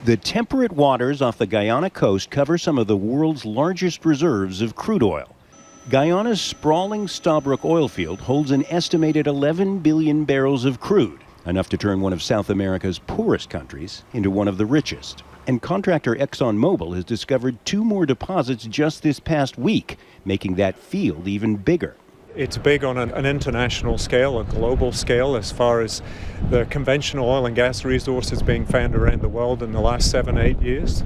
The temperate waters off the Guyana coast cover some of the world's largest reserves of crude oil. Guyana's sprawling Stabroek oil field holds an estimated 11 billion barrels of crude, enough to turn one of South America's poorest countries into one of the richest. And contractor ExxonMobil has discovered 2 more deposits just this past week, making that field even bigger. It's big on an international scale, a global scale, as far as the conventional oil and gas resources being found around the world in the last 7-8 years.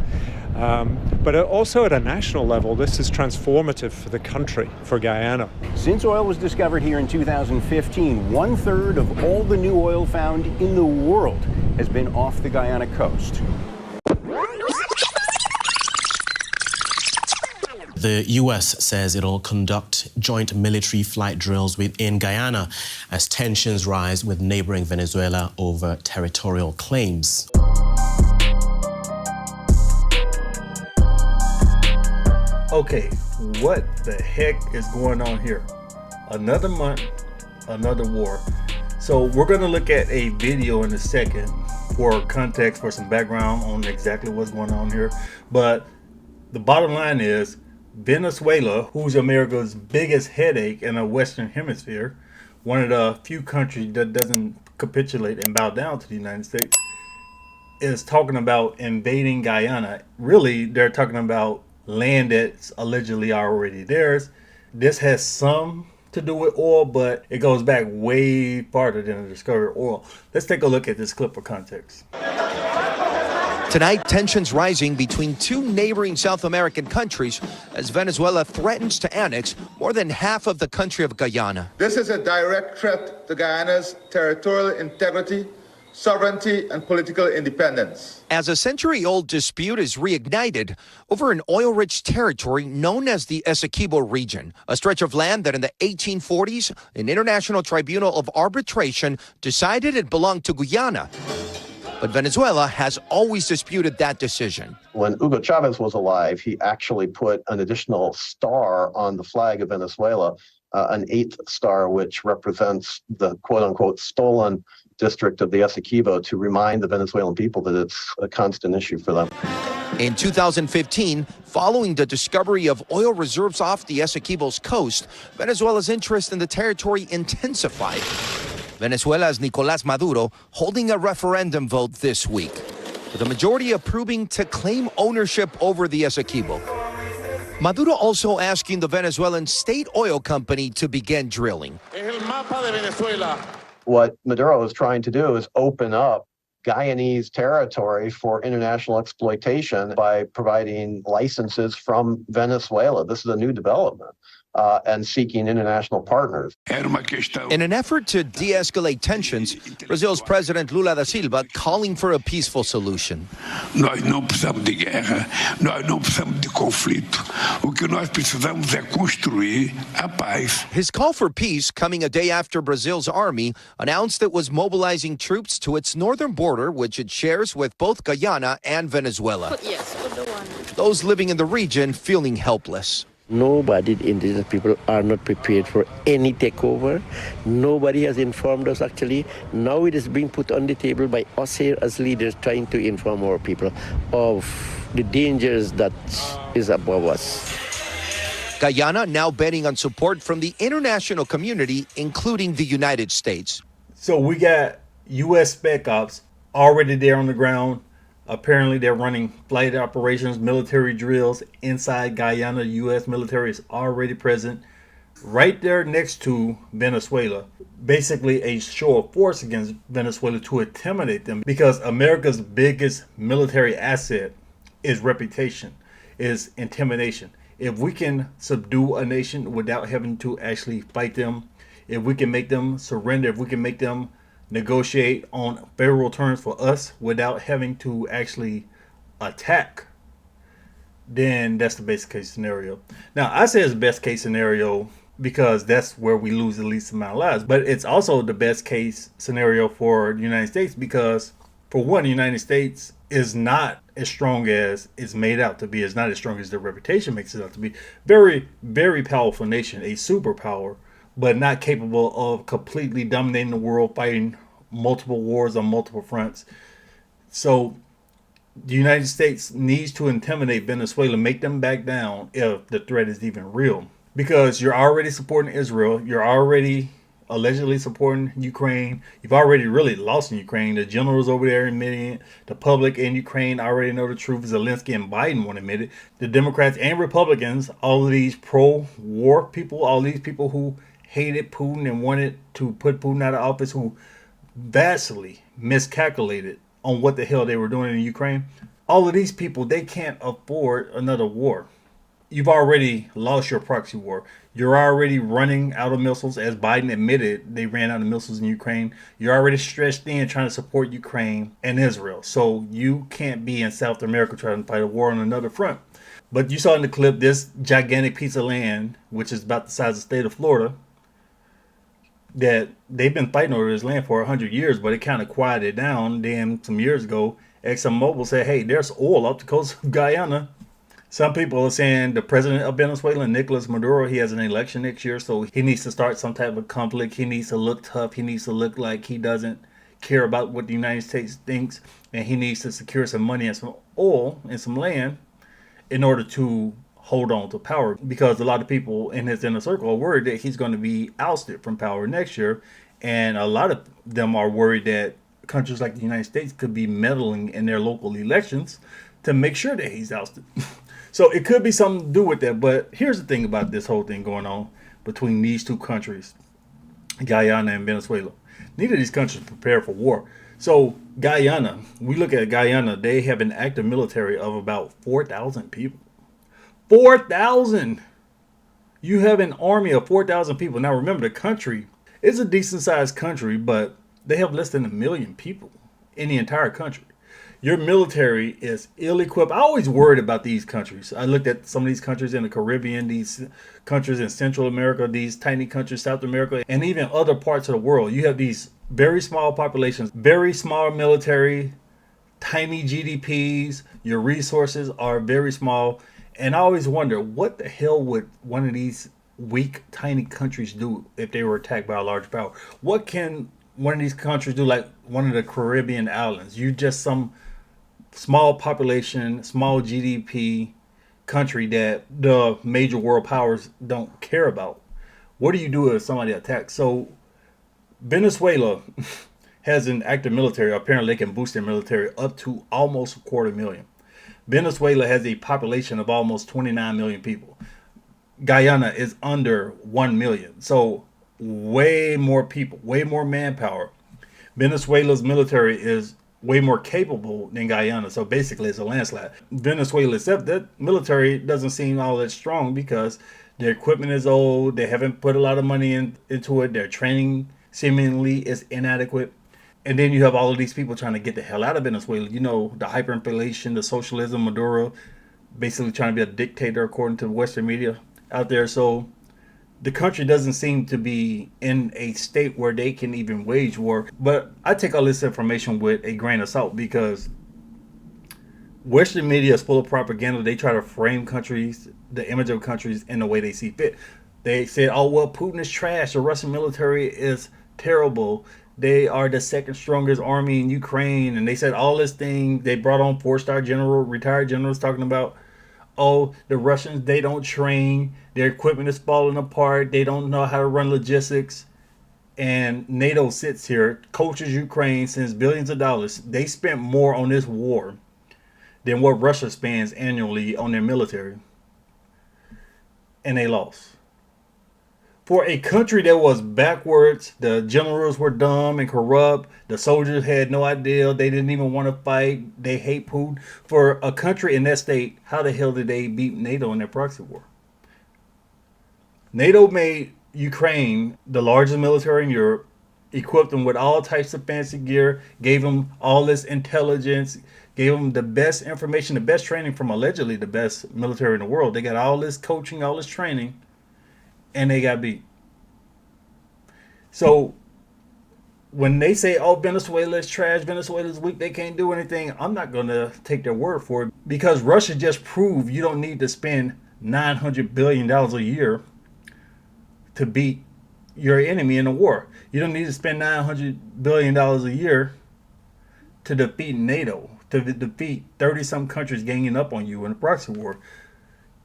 But also at a national level, this is transformative for the country, for Guyana. Since oil was discovered here in 2015, 1/3 of all the new oil found in the world has been off the Guyana coast. The U.S. says it'll conduct joint military flight drills within Guyana as tensions rise with neighboring Venezuela over territorial claims. Okay, what the heck is going on here? Another month, another war. So we're going to look at a video in a second for context, for some background on exactly what's going on here. But the bottom line is, Venezuela, who's America's biggest headache in the Western Hemisphere, one of the few countries that doesn't capitulate and bow down to the United States, is talking about invading Guyana. Really, they're talking about land that's allegedly already theirs. This has some to do with oil, but it goes back way farther than the discovery of oil. Let's take a look at this clip for context. Tonight, tensions rising between 2 neighboring South American countries as Venezuela threatens to annex more than half of the country of Guyana. This is a direct threat to Guyana's territorial integrity, sovereignty, and political independence. As a century-old dispute is reignited over an oil-rich territory known as the Essequibo region, a stretch of land that in the 1840s, an International Tribunal of Arbitration decided it belonged to Guyana. But Venezuela has always disputed that decision. When Hugo Chavez was alive, he actually put an additional star on the flag of Venezuela, an 8th star, which represents the quote-unquote stolen district of the Essequibo, to remind the Venezuelan people that it's a constant issue for them. In 2015, following the discovery of oil reserves off the Essequibo's coast, Venezuela's interest in the territory intensified. Venezuela's Nicolás Maduro holding a referendum vote this week, with a majority approving to claim ownership over the Essequibo. Maduro also asking the Venezuelan state oil company to begin drilling. What Maduro is trying to do is open up Guyanese territory for international exploitation by providing licenses from Venezuela. This is a new development, and seeking international partners. In an effort to de-escalate tensions, Brazil's President Lula da Silva calling for a peaceful solution. Nós não precisamos de guerra, nós não precisamos de conflito. O que nós precisamos é construir a paz. His call for peace coming a day after Brazil's army announced it was mobilizing troops to its northern border, which it shares with both Guyana and Venezuela. Those living in the region feeling helpless. Nobody, the indigenous people, are not prepared for any takeover. Nobody has informed us, actually. Now it is being put on the table by us here as leaders, trying to inform our people of the dangers that is above us. Guyana now betting on support from the international community, including the United States. So we got U.S. Spec Ops already there on the ground. Apparently, they're running flight operations, military drills inside Guyana. U.S. military is already present right there next to Venezuela. Basically, a show of force against Venezuela to intimidate them, because America's biggest military asset is reputation, is intimidation. If we can subdue a nation without having to actually fight them, if we can make them surrender, if we can make them negotiate on favorable terms for us without having to actually attack, then that's the best case scenario. Now, I say it's the best case scenario because that's where we lose the least amount of lives, but it's also the best case scenario for the United States because, for one, the United States is not as strong as it's made out to be. It's not as strong as their reputation makes it out to be. Very, very powerful nation, a superpower, but not capable of completely dominating the world, fighting multiple wars on multiple fronts. So The United States needs to intimidate Venezuela, make them back down if the threat is even real. Because you're already supporting Israel, you're already allegedly supporting Ukraine. You've already really lost in Ukraine. The generals over there admitting it. The public in Ukraine already know the truth. Zelensky and Biden won't admit it. The Democrats and Republicans, all of these pro-war people, all these people who hated Putin and wanted to put Putin out of office, who vastly miscalculated on what the hell they were doing in Ukraine. All of these people, they can't afford another war. You've already lost your proxy war. You're already running out of missiles, as Biden admitted they ran out of missiles in Ukraine. You're already stretched thin trying to support Ukraine and Israel. So you can't be in South America trying to fight a war on another front. But you saw in the clip this gigantic piece of land, which is about the size of the state of Florida, that they've been fighting over this land for 100 years, but it kind of quieted down. Then some years ago, ExxonMobil said, hey, there's oil up the coast of Guyana. Some people are saying the president of Venezuela, Nicolas Maduro, he has an election next year, so he needs to start some type of conflict. He needs to look tough. He needs to look like he doesn't care about what the United States thinks, and he needs to secure some money and some oil and some land in order to hold on to power, because a lot of people in his inner circle are worried that he's going to be ousted from power next year, and a lot of them are worried that countries like the United States could be meddling in their local elections to make sure that he's ousted. So it could be something to do with that. But here's the thing about this whole thing going on between these two countries, Guyana and Venezuela. Neither of these countries prepare for war. So Guyana, we look at Guyana, they have an active military of about 4,000 people. 4,000! You have an army of 4,000 people. Now remember, the country is a decent sized country, but they have less than 1 million people in the entire country. Your military is ill-equipped. I always worried about these countries. I looked at some of these countries in the Caribbean, these countries in Central America, these tiny countries, South America, and even other parts of the world. You have these very small populations, very small military, tiny GDPs. Your resources are very small. And I always wonder, what the hell would one of these weak, tiny countries do if they were attacked by a large power? What can one of these countries do, like one of the Caribbean islands? You just some small population, small GDP country that the major world powers don't care about. What do you do if somebody attacks? So Venezuela has an active military. Apparently they can boost their military up to almost 250,000. Venezuela has a population of almost 29 million people. Guyana is under 1 million. So way more people, way more manpower. Venezuela's military is way more capable than Guyana. So basically it's a landslide. Venezuela itself, that military doesn't seem all that strong because their equipment is old. They haven't put a lot of money into it. Their training seemingly is inadequate. And then you have all of these people trying to get the hell out of Venezuela. You know, the hyperinflation, the socialism, Maduro basically trying to be a dictator according to Western media out there. So the country doesn't seem to be in a state where they can even wage war. But I take all this information with a grain of salt because Western media is full of propaganda. They try to frame countries, the image of countries, in the way they see fit. They said, oh, well, Putin is trash. The Russian military is terrible. They are the second strongest army in Ukraine. And they said all this thing. They brought on 4-star general, retired generals talking about, oh, the Russians, they don't train. Their equipment is falling apart. They don't know how to run logistics. And NATO sits here, coaches Ukraine, sends billions of dollars. They spent more on this war than what Russia spends annually on their military. And they lost. For a country that was backwards, the generals were dumb and corrupt. The soldiers had no idea. They didn't even want to fight. They hate Putin. For a country in that state, how the hell did they beat NATO in their proxy war? NATO made Ukraine the largest military in Europe, equipped them with all types of fancy gear, gave them all this intelligence, gave them the best information, the best training from allegedly the best military in the world. They got all this coaching, all this training, and they got beat. So when they say, oh, Venezuela is trash, Venezuela is weak, they can't do anything, I'm not going to take their word for it, because Russia just proved you don't need to spend $900 billion a year to beat your enemy in a war. You don't need to spend $900 billion a year to defeat NATO, to defeat 30-some countries ganging up on you in a proxy war,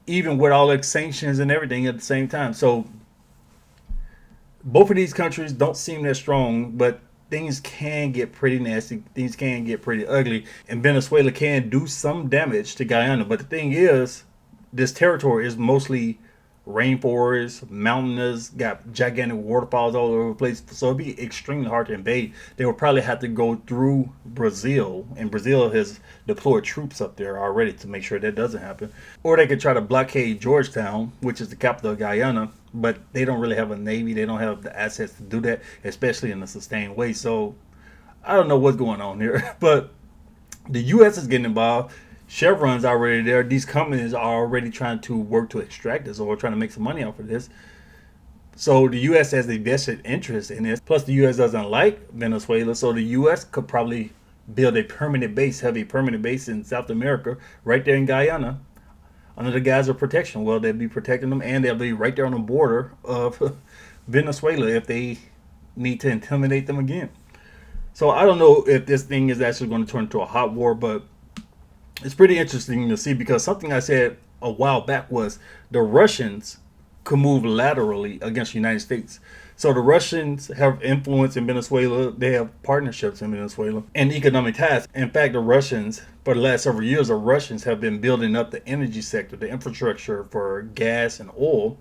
even with all the sanctions and everything at the same time. So both of these countries don't seem that strong, but things can get pretty nasty. Things can get pretty ugly. And Venezuela can do some damage to Guyana. But the thing is, this territory is mostly rainforest, mountainous, got gigantic waterfalls all over the place. So it'd be extremely hard to invade. They would probably have to go through Brazil, and Brazil has deployed troops up there already to make sure that doesn't happen. Or they could try to blockade Georgetown, which is the capital of Guyana, but they don't really have a navy. They don't have the assets to do that, especially in a sustained way. So I don't know what's going on here, but the U.S. is getting involved. Chevron's already there. These companies are already trying to work to extract this or trying to make some money off of this. So the U.S. has a vested interest in this. Plus, the U.S. doesn't like Venezuela, so the U.S. could probably build a permanent base, have a permanent base in South America, right there in Guyana, under the guise of protection. Well, they'll be protecting them, and they'll be right there on the border of Venezuela if they need to intimidate them again. So I don't know if this thing is actually going to turn into a hot war, but it's pretty interesting to see, because something I said a while back was the Russians could move laterally against the United States. So the Russians have influence in Venezuela. They have partnerships in Venezuela and economic ties. In fact, the Russians, for the last several years, the Russians have been building up the energy sector, the infrastructure for gas and oil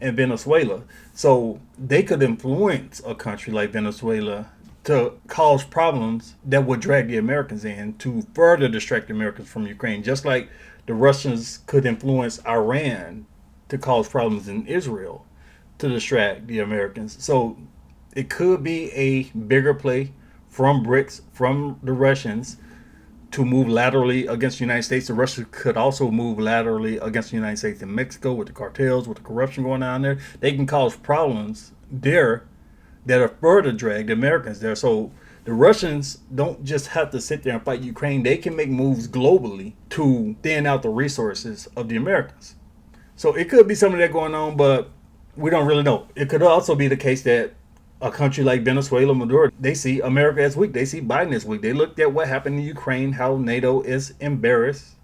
in Venezuela. So they could influence a country like Venezuela to cause problems that would drag the Americans in to further distract the Americans from Ukraine, just like the Russians could influence Iran to cause problems in Israel to distract the Americans. So it could be a bigger play from BRICS, from the Russians, to move laterally against the United States. The Russians could also move laterally against the United States and Mexico with the cartels, with the corruption going on there. They can cause problems there that are further drag the Americans there. So the Russians don't just have to sit there and fight Ukraine. They can make moves globally to thin out the resources of the Americans. So it could be some of that going on, but we don't really know. It could also be the case that a country like Venezuela, Maduro, they see America as weak. They see Biden as weak. They looked at what happened in Ukraine, how NATO is embarrassed.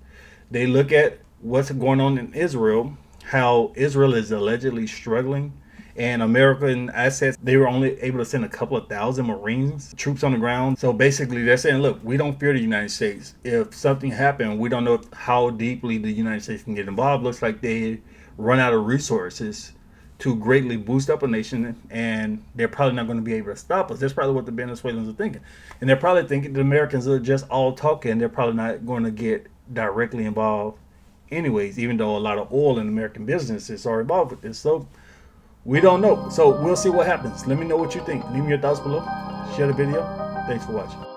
They look at what's going on in Israel, how Israel is allegedly struggling. And American assets, they were only able to send a couple of thousand Marines, troops on the ground. So basically they're saying, look, we don't fear the United States. If something happened, we don't know how deeply the United States can get involved. Looks like they run out of resources to greatly boost up a nation, and they're probably not going to be able to stop us. That's probably what the Venezuelans are thinking. And they're probably thinking the Americans are just all talking. They're probably not going to get directly involved anyways, even though a lot of oil and American businesses are involved with this. So we don't know. So we'll see what happens. Let me know what you think. Leave me your thoughts below. Share the video. Thanks for watching.